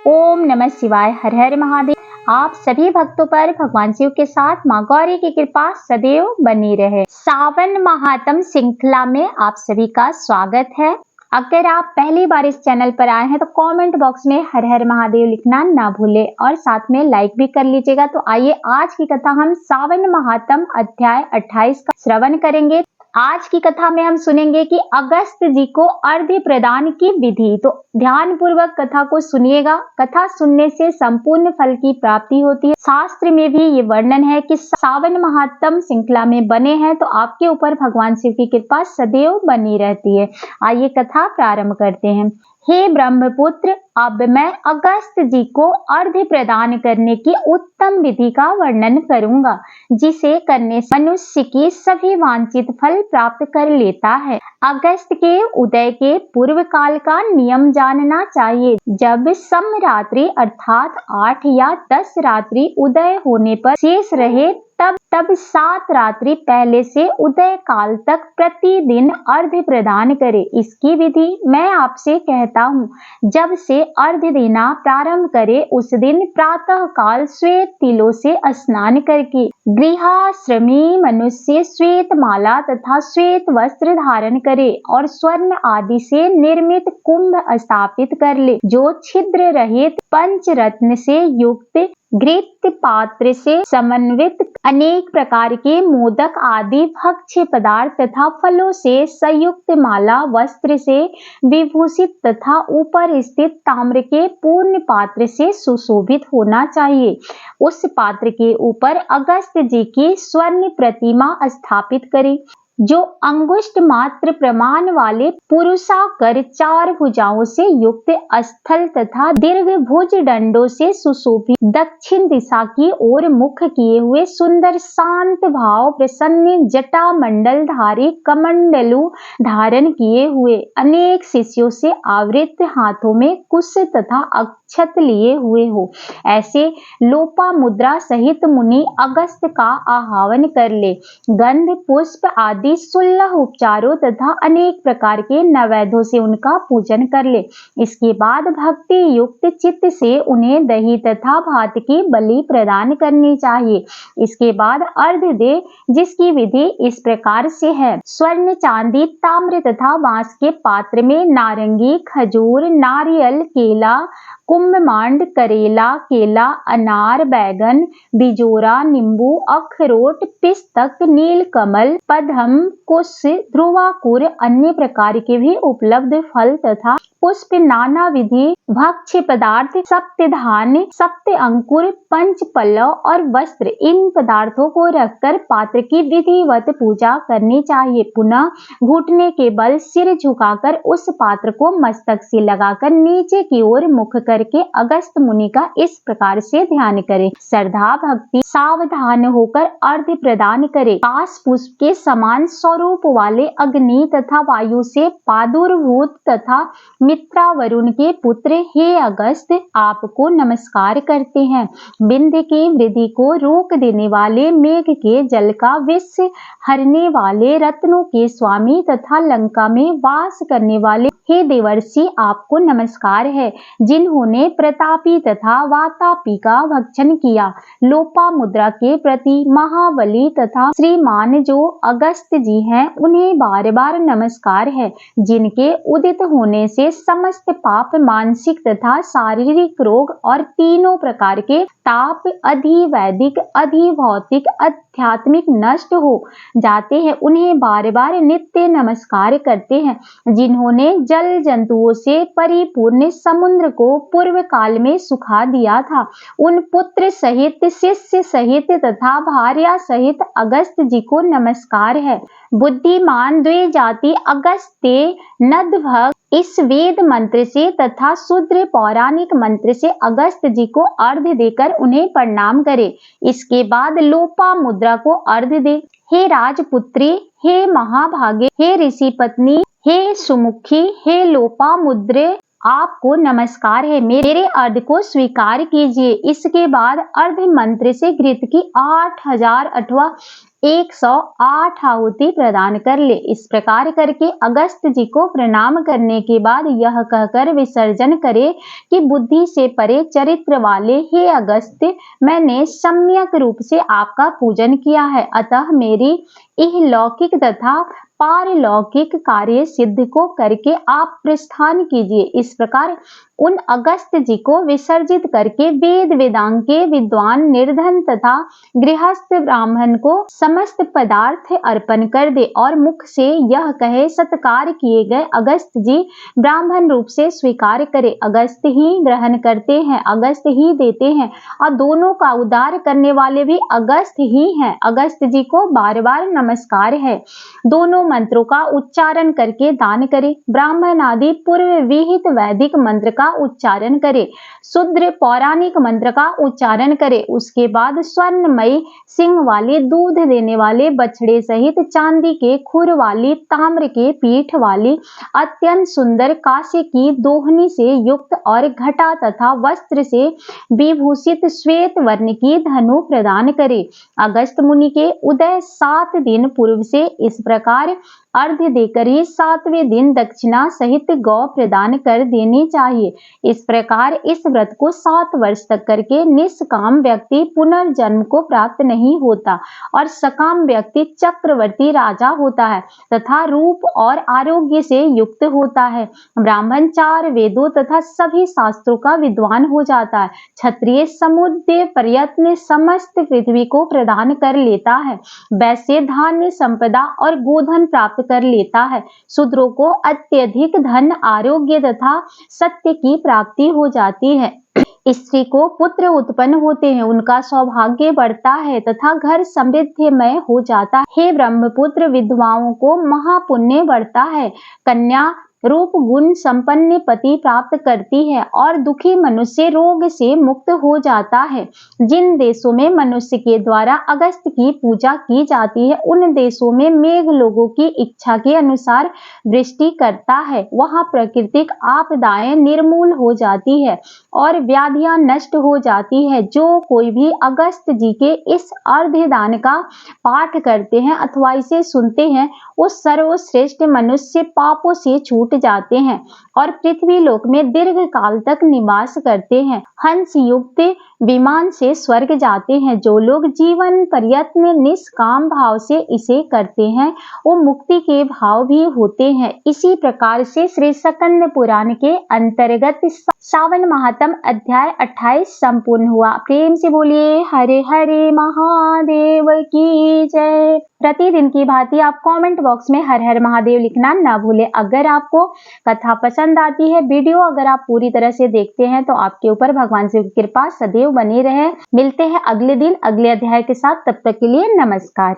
ओम नमः शिवाय। हर हर महादेव। आप सभी भक्तों पर भगवान शिव के साथ मां गौरी की कृपा सदैव बनी रहे। सावन महात्म श्रृंखला में आप सभी का स्वागत है। अगर आप पहली बार इस चैनल पर आए हैं तो कमेंट बॉक्स में हर हर महादेव लिखना ना भूलें और साथ में लाइक भी कर लीजिएगा। तो आइए आज की कथा हम सावन महात्म अध्याय 28 का श्रवण करेंगे। आज की कथा में हम सुनेंगे कि अगस्त जी को अर्घ्य प्रदान की विधि। तो ध्यान पूर्वक कथा को सुनिएगा। कथा सुनने से संपूर्ण फल की प्राप्ति होती है। शास्त्र में भी ये वर्णन है कि सावन महात्म श्रृंखला में बने हैं तो आपके ऊपर भगवान शिव की कृपा सदैव बनी रहती है। आइए कथा प्रारंभ करते हैं। हे ब्रह्मपुत्र, अब मैं अगस्त जी को अर्घ्य प्रदान करने की उत्तम विधि का वर्णन करूंगा, जिसे करने से मनुष्य की सभी वांछित फल प्राप्त कर लेता है। अगस्त के उदय के पूर्व काल का नियम जानना चाहिए। जब समरात्रि अर्थात 8 या 10 रात्रि उदय होने पर शेष रहे तब 7 रात्रि पहले से उदय काल तक प्रतिदिन अर्घ्य प्रदान करें। इसकी विधि मैं आपसे कहता हूँ। जब से अर्घ्य देना प्रारंभ करे उस दिन प्रातः काल श्वेत तिलों से स्नान करके गृहश्रमी मनुष्य श्वेत माला तथा श्वेत वस्त्र धारण करे और स्वर्ण आदि से निर्मित कुंभ स्थापित कर ले, जो छिद्र रहित पंचरत्न से युक्त घृत पात्र से समन्वित अनेक प्रकार के मोदक आदि भक्ष्य पदार्थ तथा फलों से संयुक्त माला वस्त्र से विभूषित तथा ऊपर स्थित ताम्र के पूर्ण पात्र से सुशोभित होना चाहिए। उस पात्र के ऊपर अगस्त जी की स्वर्ण प्रतिमा स्थापित करें, जो अंगुष्ठ मात्र प्रमाण वाले पुरुषाकार 4 भुजाओं से युक्त स्थल तथा दीर्घ भुज दंडों से सुशोभित दक्षिण दिशा की ओर मुख किए हुए सुंदर शांत भाव प्रसन्न जटा मंडल धारी कमंडलु धारण किए हुए अनेक शिष्यों से आवृत हाथों में कुश तथा अक्षत लिए हुए हो। ऐसे लोपा मुद्रा सहित मुनि अगस्त का आह्वान कर ले। गंध पुष्प आदि 16 उपचारों तथा अनेक प्रकार के नैवेद्यों से उनका पूजन कर ले। इसके बाद भक्ति युक्त चित्त से उन्हें दही तथा भात की बलि प्रदान करनी चाहिए। इसके बाद अर्घ्य दे, जिसकी विधि इस प्रकार से है। स्वर्ण चांदी ताम्र तथा बांस के पात्र में नारंगी खजूर नारियल केला कुंभमांड करेला केला अनार बैगन बिजोरा नींबू अखरोट पिस्तक नीलकमल पद्म कुश ध्रुवाकुर अन्य प्रकार के भी उपलब्ध फल तथा पुष्प नाना विधि भक्ष्य पदार्थ सप्त धान्य सप्त अंकुर पंच पल्लव और वस्त्र, इन पदार्थों को रखकर पात्र की विधिवत पूजा करनी चाहिए। पुनः घुटने के बल सिर झुकाकर उस पात्र को मस्तक से लगाकर नीचे की ओर मुख करके अगस्त मुनि का इस प्रकार से ध्यान करें। श्रद्धा भक्ति सावधान होकर अर्घ्य प्रदान करें। पास पुष्प के समान स्वरूप वाले अग्नि तथा वायु से प्रादुर्भूत तथा मित्रा वरुण के पुत्र हे अगस्त, आपको नमस्कार करते हैं। बिंद की वृद्धि को रोक देने वाले मेघ के जल का विष हरने वाले रत्नों के स्वामी तथा लंका में वास करने वाले हे देवर्षि, आपको नमस्कार है, जिन्होंने प्रतापी तथा वातापी का भक्षण किया। लोपा मुद्रा के प्रति महाबली तथा श्रीमान जो अगस्त जी हैं, उन्हें बार बार नमस्कार है, जिनके उदित होने से समस्त पाप मानसिक तथा शारीरिक रोग और तीनों प्रकार के ताप अधिवैदिक अधिभौतिक आध्यात्मिक नष्ट हो जाते हैं। उन्हें बार बार नित्य नमस्कार करते हैं, जिन्होंने जल जंतुओं से परिपूर्ण समुद्र को पूर्व काल में सुखा दिया था। उन पुत्र सहित शिष्य सहित तथा भार्या सहित अगस्त जी को नमस्कार है। बुद्धिमान द्विजाति अगस्त्य नदभक्त इस वेद मंत्र से तथा शूद्र पौराणिक मंत्र से अगस्त जी को अर्घ्य देकर उन्हें प्रणाम करे। इसके बाद लोपा मुद्रा को अर्घ्य दे। हे राजपुत्री, हे महाभागे, हे ऋषि पत्नी, हे सुमुखी, हे लोपा मुद्रे, आपको नमस्कार है, मेरे अर्घ्य को स्वीकार कीजिए। इसके बाद अर्घ्य मंत्र से घृत की 8000 अथवा 108 आहुति प्रदान कर ले। इस प्रकार करके अगस्त जी को प्रणाम करने के बाद यह कहकर विसर्जन करे कि बुद्धि से परे चरित्र वाले हे अगस्त्य, मैंने सम्यक रूप से आपका पूजन किया है, अतः मेरी इहलौकिक तथा पारलौकिक कार्य सिद्ध को करके आप प्रस्थान कीजिए। इस प्रकार उन अगस्त जी को विसर्जित करके वेद वेदांग के विद्वान निर्धन तथा गृहस्थ ब्राह्मण को समस्त पदार्थ अर्पण कर दे और मुख से यह कहे, सत्कार किए गए अगस्त जी ब्राह्मण रूप से स्वीकार करे। अगस्त ही ग्रहण करते हैं, अगस्त ही देते हैं और दोनों का उद्धार करने वाले भी अगस्त ही हैं। अगस्त जी को बार बार नमस्कार है। दोनों मंत्रों का उच्चारण करके दान करे। ब्राह्मण आदि पूर्व विहित वैदिक मंत्र का उच्चारण करे, शूद्र पौराणिक मंत्र का उच्चारण करे। उसके बाद स्वर्णमयी सिंह वाले दूध देने वाले बछड़े सहित चांदी के खुर वाली, ताम्र के पीठ वाली, अत्यंत सुंदर कांसे की दोहनी से युक्त और घटा तथा वस्त्र से विभूषित श्वेत वर्ण की धनु प्रदान करे। अगस्त मुनि के उदय 7 दिन पूर्व से इस प्रकार अर्घ्य देकर ही 7वें दिन दक्षिणा सहित गौ प्रदान कर देनी चाहिए। इस प्रकार इस व्रत को 7 वर्ष तक करके निष्काम व्यक्ति पुनर्जन्म को प्राप्त नहीं होता और सकाम व्यक्ति चक्रवर्ती राजा होता है तथा रूप और आरोग्य से युक्त होता है। ब्राह्मण 4 वेदों तथा सभी शास्त्रों का विद्वान हो जाता है। क्षत्रिय समुद्र प्रयत्न समस्त पृथ्वी को प्रदान कर लेता है। वैश्य धान्य संपदा और गोधन प्राप्त कर लेता है। शूद्रों को अत्यधिक धन, आरोग्य तथा सत्य की प्राप्ति हो जाती है। स्त्री को पुत्र उत्पन्न होते हैं, उनका सौभाग्य बढ़ता है तथा घर समृद्धिमय हो जाता है। हे ब्रह्मपुत्र, विधवाओं को महापुण्य बढ़ता है। कन्या रूप गुण संपन्न पति प्राप्त करती है और दुखी मनुष्य रोग से मुक्त हो जाता है। जिन देशों में मनुष्य के द्वारा अगस्त की पूजा की जाती है, उन देशों में मेघ लोगों की इच्छा के अनुसार वृष्टि करता है। वहां प्राकृतिक आपदाएं निर्मूल हो जाती है और व्याधियां नष्ट हो जाती है। जो कोई भी अगस्त जी के इस अर्घ्यदान का पाठ करते हैं अथवा इसे सुनते हैं, वो सर्वश्रेष्ठ मनुष्य पापों से छूट जाते हैं और पृथ्वी लोक में दीर्घ काल तक निवास करते हैं। हंस युक्त विमान से स्वर्ग जाते हैं। जो लोग जीवन प्रयत्न निष्काम भाव से इसे करते हैं, वो मुक्ति के भाव भी होते हैं। इसी प्रकार से श्री स्कंद पुराण के अंतर्गत सावन महात्म अध्याय 28 संपूर्ण हुआ। प्रेम से बोलिए हरे हरे महादेव की जय। प्रतिदिन की भांति आप कमेंट बॉक्स में हर हर महादेव लिखना ना भूलें। अगर आपको कथा पसंद आती है, वीडियो अगर आप पूरी तरह से देखते हैं, तो आपके ऊपर भगवान शिव की कृपा सदैव बनी रहे। मिलते हैं अगले दिन अगले अध्याय के साथ। तब तक के लिए नमस्कार।